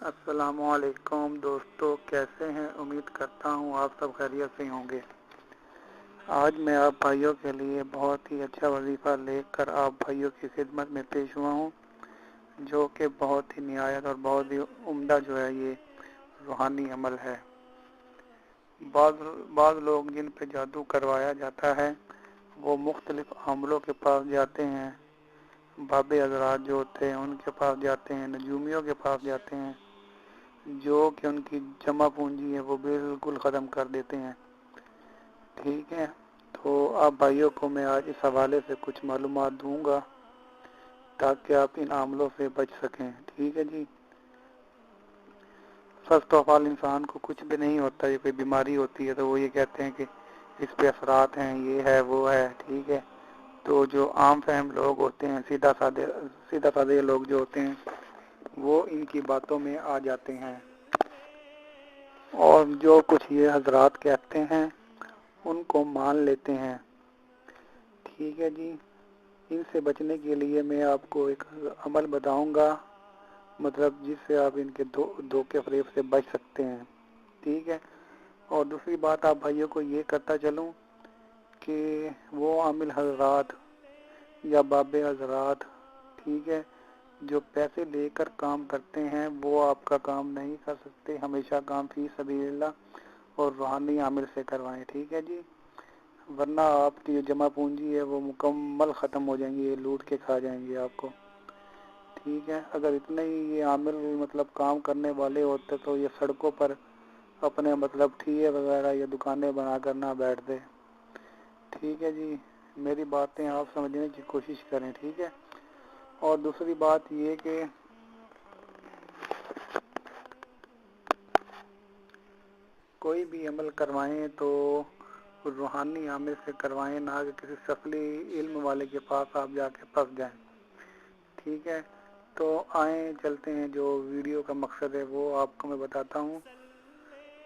السلام علیکم دوستو، کیسے ہیں؟ امید کرتا ہوں آپ سب خیریت سے ہوں گے۔ آج میں آپ بھائیوں کے لیے بہت ہی اچھا وظیفہ لے کر آپ بھائیوں کی خدمت میں پیش ہوا ہوں، جو کہ بہت ہی نہایت اور بہت ہی عمدہ جو ہے یہ روحانی عمل ہے۔ بعض لوگ جن پہ جادو کروایا جاتا ہے وہ مختلف عاملوں کے پاس جاتے ہیں، بابے حضرات جو ہوتے ہیں ان کے پاس جاتے ہیں، نجومیوں کے پاس جاتے ہیں، جو کہ ان کی جمع پونجی ہے وہ بالکل ختم کر دیتے ہیں۔ ٹھیک ہے، تو آپ بھائیوں کو میں آج اس حوالے سے کچھ معلومات دوں گا تاکہ آپ ان عاملوں سے بچ سکیں۔ ٹھیک ہے جی۔ فرسٹ آف آل انسان کو کچھ بھی نہیں ہوتا، یہ کوئی بیماری ہوتی ہے تو وہ یہ کہتے ہیں کہ اس پہ اثرات ہیں، یہ ہے وہ ہے۔ ٹھیک ہے، تو جو عام فہم لوگ ہوتے ہیں، سیدھا سادے لوگ جو ہوتے ہیں وہ ان کی باتوں میں آ جاتے ہیں، اور جو کچھ یہ حضرات کہتے ہیں ان کو مان لیتے ہیں۔ ٹھیک ہے جی۔ ان سے بچنے کے لیے میں آپ کو ایک عمل بتاؤں گا، مطلب جس سے آپ ان کے دھوکے فریب سے بچ سکتے ہیں۔ ٹھیک ہے، اور دوسری بات آپ بھائیوں کو یہ کرتا چلوں کہ وہ عامل حضرات یا بابے حضرات، ٹھیک ہے، جو پیسے لے کر کام کرتے ہیں وہ آپ کا کام نہیں کر سکتے۔ ہمیشہ کام فی سبیل اللہ اور روحانی عامل سے کروائیں۔ ٹھیک ہے جی، ورنہ آپ کی جو جمع پونجی ہے وہ مکمل ختم ہو جائیں گی، یہ لوٹ کے کھا جائیں گے آپ کو۔ ٹھیک ہے، اگر اتنے ہی یہ عامل مطلب کام کرنے والے ہوتے تو یہ سڑکوں پر اپنے مطلب ٹھیے وغیرہ یا دکانیں بنا کر نہ بیٹھتے۔ ٹھیک ہے جی، میری باتیں آپ سمجھنے کی کوشش کریں۔ ٹھیک ہے، اور دوسری بات یہ کہ کوئی بھی عمل کروائیں تو روحانی عامل سے کروائیں، نہ کہ کسی سفلی علم والے کے پاس آپ جا کے پھنس جائیں۔ ٹھیک ہے، تو آئیں چلتے ہیں، جو ویڈیو کا مقصد ہے وہ آپ کو میں بتاتا ہوں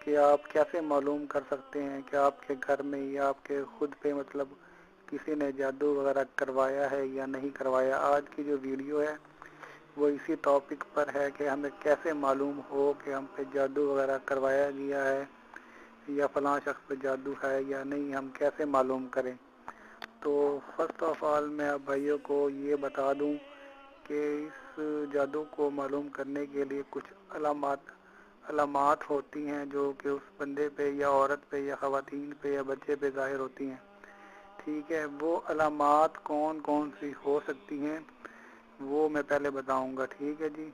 کہ آپ کیسے معلوم کر سکتے ہیں کہ آپ کے گھر میں یا آپ کے خود پہ مطلب کسی نے جادو وغیرہ کروایا ہے یا نہیں کروایا۔ آج کی جو ویڈیو ہے وہ اسی ٹاپک پر ہے کہ ہمیں کیسے معلوم ہو کہ ہم پہ جادو وغیرہ کروایا گیا ہے یا فلاں شخص پہ جادو ہے یا نہیں، ہم کیسے معلوم کریں۔ تو فرسٹ آف آل میں آپ بھائیوں کو یہ بتا دوں کہ اس جادو کو معلوم کرنے کے لیے کچھ علامات ہوتی ہیں جو کہ اس بندے پہ یا عورت پہ یا خواتین پہ یا بچے پہ ظاہر ہوتی ہیں۔ ٹھیک ہے، وہ علامات کون کون سی ہو سکتی ہیں وہ میں پہلے بتاؤں گا۔ ٹھیک ہے جی،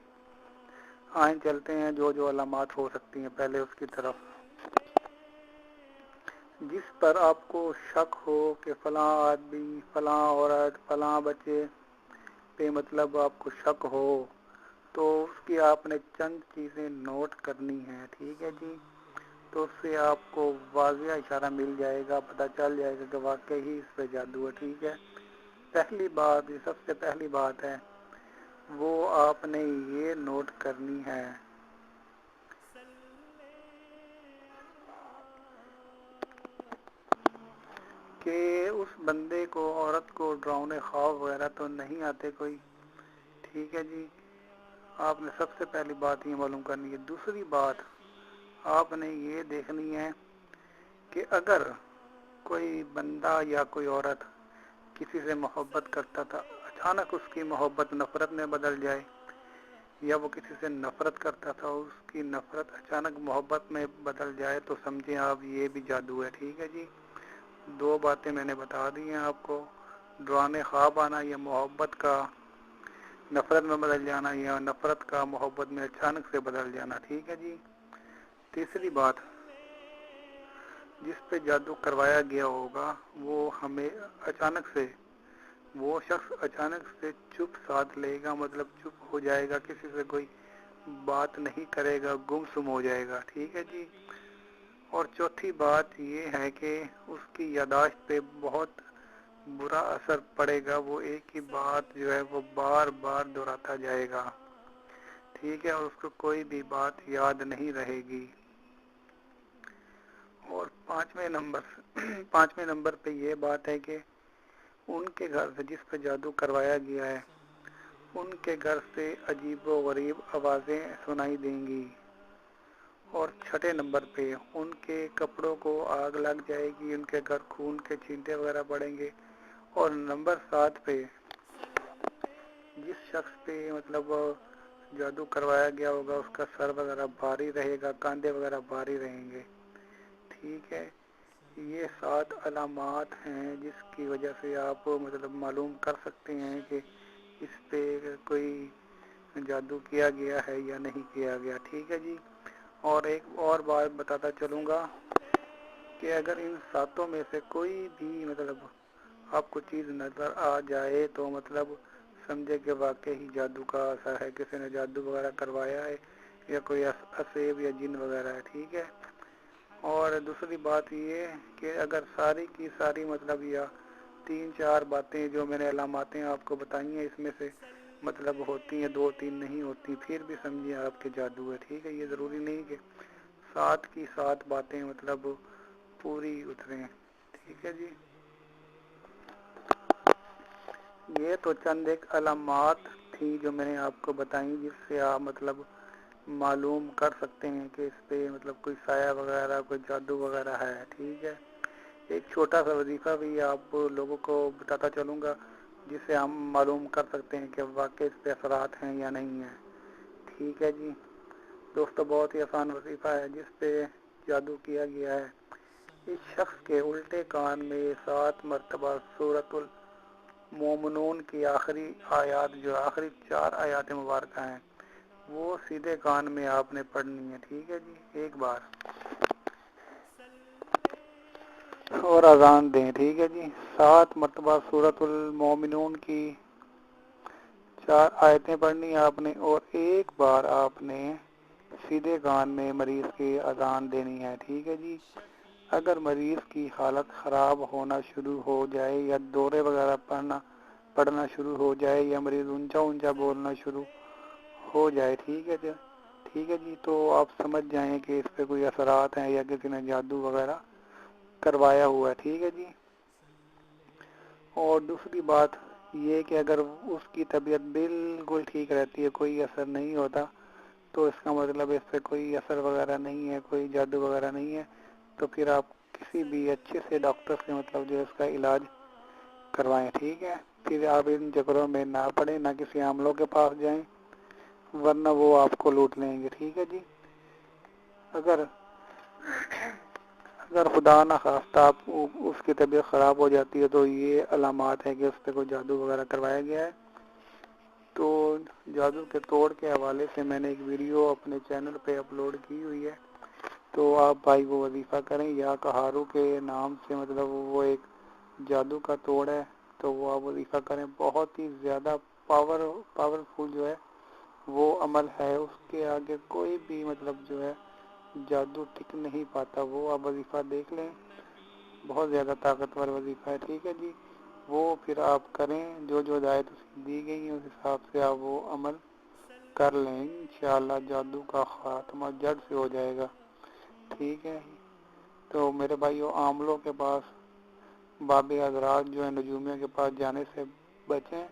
آئیں چلتے ہیں جو علامات ہو سکتی ہیں پہلے اس کی طرف۔ جس پر آپ کو شک ہو کہ فلاں آدمی، فلاں عورت، فلاں بچے پہ مطلب آپ کو شک ہو تو اس کی آپ نے چند چیزیں نوٹ کرنی ہیں۔ ٹھیک ہے جی، تو اس سے آپ کو واضح اشارہ مل جائے گا، پتہ چل جائے گا کہ واقعی ہی اس پہ جادو ہے۔ ٹھیک ہے، پہلی بات، یہ سب سے پہلی بات ہے وہ آپ نے یہ نوٹ کرنی ہے کہ اس بندے کو، عورت کو ڈراؤنے خواب وغیرہ تو نہیں آتے کوئی۔ ٹھیک ہے جی، آپ نے سب سے پہلی بات یہ معلوم کرنی ہے۔ دوسری بات آپ نے یہ دیکھنی ہے کہ اگر کوئی بندہ یا کوئی عورت کسی سے محبت کرتا تھا، اچانک اس کی محبت نفرت میں بدل جائے، یا وہ کسی سے نفرت کرتا تھا، اس کی نفرت اچانک محبت میں بدل جائے، تو سمجھیں آپ یہ بھی جادو ہے۔ ٹھیک ہے جی، دو باتیں میں نے بتا دی ہیں آپ کو، ڈرانے خواب آنا یا محبت کا نفرت میں بدل جانا، یا نفرت کا محبت میں اچانک سے بدل جانا۔ ٹھیک ہے جی، تیسری بات، جس پہ جادو کروایا گیا ہوگا وہ ہمیں وہ شخص اچانک سے چپ ساتھ لے گا، مطلب چپ ہو جائے گا، کسی سے کوئی بات نہیں کرے گا، گم سم ہو جائے گا۔ ٹھیک ہے جی، اور چوتھی بات یہ ہے کہ اس کی یادداشت پہ بہت برا اثر پڑے گا، وہ ایک ہی بات جو ہے وہ بار بار دہراتا جائے گا۔ ٹھیک ہے، اور اس کو کوئی بھی بات یاد نہیں رہے گی۔ اور پانچویں نمبر پہ یہ بات ہے کہ ان کے گھر سے جس پہ جادو کروایا گیا ہے ان کے گھر سے عجیب و غریب آوازیں سنائی دیں گی، اور چھٹے نمبر پہ ان کے کپڑوں کو آگ لگ جائے گی، ان کے گھر خون کے چھینٹے وغیرہ پڑیں گے، اور نمبر 7 پہ جس شخص پہ مطلب جادو کروایا گیا ہوگا اس کا سر وغیرہ بھاری رہے گا، کاندھے وغیرہ بھاری رہیں گے، ٹھیک ہے۔ یہ 7 علامات ہیں جس کی وجہ سے آپ مطلب معلوم کر سکتے ہیں کہ اس پہ کوئی جادو کیا گیا ہے یا نہیں کیا گیا، ٹھیک ہے جی۔ اور ایک اور بات بتاتا چلوں گا کہ اگر ان 7 میں سے کوئی بھی مطلب آپ کو چیز نظر آ جائے تو مطلب سمجھے کہ واقعی ہی جادو کا اثر ہے، کسی نے جادو وغیرہ کروایا ہے یا کوئی اسیب یا جن وغیرہ ہے، ٹھیک ہے۔ اور دوسری بات یہ کہ اگر ساری کی ساری مطلب یا 3-4 باتیں جو میں نے علاماتیں آپ کو بتائی ہیں اس میں سے مطلب ہوتی ہیں، 2-3 نہیں ہوتی، پھر بھی سمجھیے آپ کے جادو ہے، ٹھیک ہے۔ یہ ضروری نہیں کہ 7 کی 7 باتیں مطلب پوری اتریں، ٹھیک ہے جی۔ یہ تو چند ایک علامات تھی جو میں نے آپ کو بتائیں جس سے آپ مطلب معلوم کر سکتے ہیں کہ اس پہ مطلب کوئی سایہ وغیرہ کوئی جادو وغیرہ ہے، ٹھیک ہے۔ ایک چھوٹا سا وظیفہ بھی آپ لوگوں کو بتاتا چلوں گا جس سے ہم معلوم کر سکتے ہیں کہ واقعی اس پہ اثرات ہیں یا نہیں ہیں، ٹھیک ہے جی۔ دوستو بہت ہی آسان وظیفہ ہے جس پہ جادو کیا گیا ہے۔ اس شخص کے الٹے کان میں 7 مرتبہ سورۃ المومنون کی آخری آیات، جو آخری 4 آیات مبارکہ ہیں، وہ سیدھے کان میں آپ نے پڑھنی ہے، ٹھیک ہے جی، ایک بار، اور اذان دیں، ٹھیک ہے جی۔ 7 مرتبہ سورۃ المومنون کی 4 آیتیں پڑھنی آپ نے، اور ایک بار آپ نے سیدھے کان میں مریض کی اذان دینی ہے، ٹھیک ہے جی۔ اگر مریض کی حالت خراب ہونا شروع ہو جائے یا دورے وغیرہ پڑنا شروع ہو جائے یا مریض اونچا اونچا بولنا شروع ہو جائے، ٹھیک ہے جی، تو آپ سمجھ جائیں کہ اس پہ کوئی اثرات ہیں یا کسی نے جادو وغیرہ کروایا ہوا ہے، ٹھیک ہے جی۔ اور دوسری بات یہ کہ اگر اس کی طبیعت بالکل ٹھیک رہتی ہے، کوئی اثر نہیں ہوتا، تو اس کا مطلب اس پہ کوئی اثر وغیرہ نہیں ہے، کوئی جادو وغیرہ نہیں ہے، تو پھر آپ کسی بھی اچھے سے ڈاکٹر سے مطلب جو ہے اس کا علاج کروائیں، ٹھیک ہے۔ پھر آپ ان چکروں میں نہ پڑیں، نہ کسی عاملوں کے پاس جائیں، ورنہ وہ آپ کو لوٹ لیں گے، ٹھیک ہے جی۔ اگر خدا نہ خواستہ آپ اس کی طبیعت خراب ہو جاتی ہے تو یہ علامات ہے کہ اس پہ کوئی جادو وغیرہ کروایا گیا ہے۔ تو جادو کے توڑ کے حوالے سے میں نے ایک ویڈیو اپنے چینل پہ اپلوڈ کی ہوئی ہے، تو آپ بھائی وہ وظیفہ کریں، یا کہارو کے نام سے مطلب وہ ایک جادو کا توڑ ہے، تو وہ آپ وظیفہ کریں، بہت ہی زیادہ پاورفل جو ہے وہ عمل ہے، اس کے آگے کوئی بھی مطلب جو ہے جادو ٹک نہیں پاتا، وہ آپ وظیفہ دیکھ لیں، بہت زیادہ طاقتور وظیفہ ہے، ٹھیک ہے جی۔ وہ پھر آپ کریں، جو ہدایت دی گئی ہیں اس حساب سے آپ وہ عمل کر لیں، انشاءاللہ جادو کا خاتمہ جڑ سے ہو جائے گا، ٹھیک ہے۔ تو میرے بھائیو، عاملوں کے پاس، بابے حضرات جو ہیں نجومیوں کے پاس جانے سے بچیں،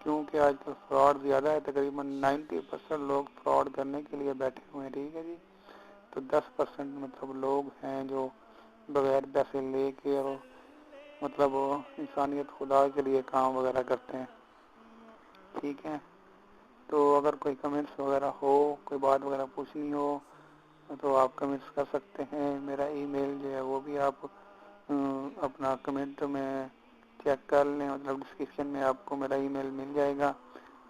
کیونکہ آج کل فراڈ زیادہ ہے، تقریباً 90% لوگ فراڈ کرنے کے لیے بیٹھے ہوئے ہیں، ٹھیک ہے جی۔ تو 10% مطلب لوگ ہیں جو بغیر پیسے لے کے اور مطلب انسانیت خدا کے لیے کام وغیرہ کرتے ہیں، ٹھیک ہے۔ تو اگر کوئی کمنٹس وغیرہ ہو، کوئی بات وغیرہ پوچھنی ہو تو آپ کمنٹس کر سکتے ہیں، میرا ای میل جو ہے وہ بھی آپ اپنا کمنٹ میں چیک کر لیں، مطلب ڈسکرپشن میں آپ کو میرا ای میل مل جائے گا،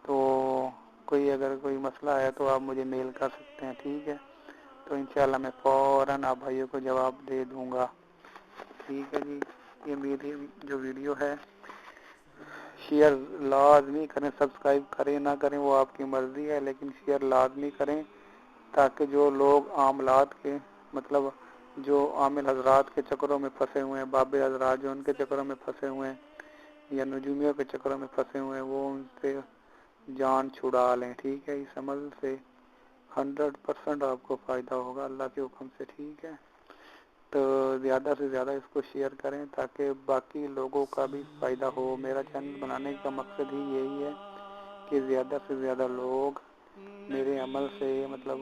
تو اگر کوئی مسئلہ ہے تو آپ مجھے میل کر سکتے ہیں، ٹھیک ہے۔ تو انشاءاللہ میں فوراً آپ بھائیوں کو جواب دے دوں گا، ٹھیک ہے جی۔ یہ میری جو ویڈیو ہے شیئر لازمی کریں، سبسکرائب کریں نہ کریں وہ آپ کی مرضی ہے، لیکن شیئر لازمی کریں تاکہ جو لوگ عاملات کے مطلب جو عامل حضرات کے چکروں میں پھنسے ہوئے ہیں، بابے حضرات جو ان کے چکروں میں پھنسے ہوئے ہیں یا نجومیوں کے چکروں میں پھنسے ہوئے ہیں، وہ ان سے جان چھڑا لیں، ٹھیک ہے۔ اس عمل سے 100% آپ کو فائدہ ہوگا اللہ کے حکم سے، ٹھیک ہے۔ تو زیادہ سے زیادہ اس کو شیئر کریں تاکہ باقی لوگوں کا بھی فائدہ ہو۔ میرا چینل بنانے کا مقصد ہی یہی ہے کہ زیادہ سے زیادہ لوگ میرے عمل سے مطلب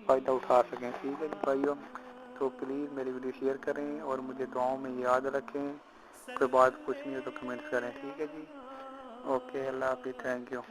فائدہ اٹھا سکیں. ٹھیک ہے جی بھائیوں، تو پلیز میری ویڈیو شیئر کریں اور مجھے دعاؤں میں یاد رکھیں. کوئی بات پوچھنی ہو تو کمنٹس کریں. ٹھیک ہے جی، اوکے، اللہ حافظ، تھینک یو.